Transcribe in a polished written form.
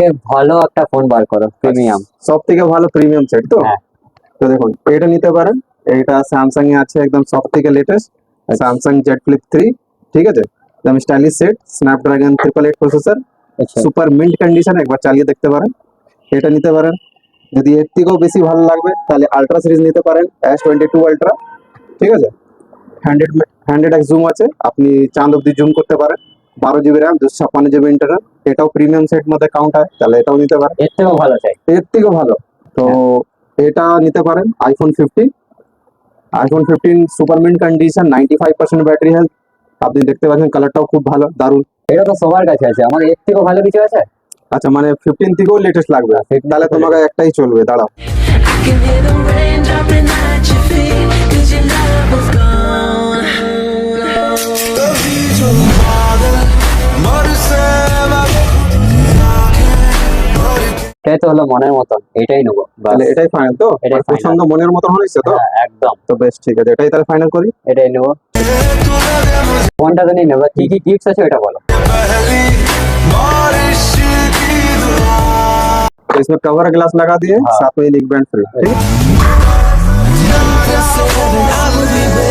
থেকে ভালো একটা ফোন বার করো প্রিমিয়াম। সব থেকে ভালো প্রিমিয়াম সেট তো। হ্যাঁ। তো দেখুন এটা নিতে পারেন, এটা স্যামসাং এ আছে একদম সব থেকে লেটেস্ট স্যামসাং জেড ফ্লিপ 3, ঠিক আছে, একদম স্টাইলিশ সেট, স্ন্যাপড্রাগন 888 প্রসেসর, আচ্ছা সুপার মিন্ট কন্ডিশন, একবার চালিয়ে দেখতে পারেন। এটা নিতে পারেন। যদি এর থেকেও বেশি ভালো লাগবে তাহলে আলট্রা সিরিজ নিতে পারেন, S22 আলট্রা, ঠিক আছে, 100x জুম আছে, আপনি চাঁদ অব্দি জুম করতে পারেন, 12 GB র্যাম, 256 GB ইন্টারনাল, এটাও প্রিমিয়াম সেট মধ্যে কাউন্ট হয়, তাহলে এটাও নিতে পারেন। এর থেকেও ভালো চাই। এর থেকেও ভালো তো এটা নিতে পারেন, iPhone 15 super mint condition, 95% battery health, আপনি দেখতে পাচ্ছেন কালারটাও খুব ভালো, দারুণ। এটা তো সবার কাছে আছে, আমার এর থেকেও ভালো কিছু আছে? আচ্ছা মানে 15 থেকেও লেটেস্ট লাগবে, 15 তাহলে থেকেও তোমাকে একটাই চলবে, দাঁড়াও। I can hear the rain dropping at your feet, 'cause your love is gone. এটাই তো হলো মনের মতন, এটাই নেবো বাস। তাহলে এটাই ফাইনাল তো, এটাই final। পছন্দ মনের মতন হয়েছে তো। হ্যাঁ, একদম তো বেশ ঠিক আছে, এটাই তাহলে ফাইনাল করি। এটাই নেবো। ফোনটা তো নিয়ে নেবো, কি কি গিফটস আছে ওটা বলো। तो इसमें कवर ग्लास लगा दिए, हाँ। साथ में लिंक बैंड फ्री, ठीक है।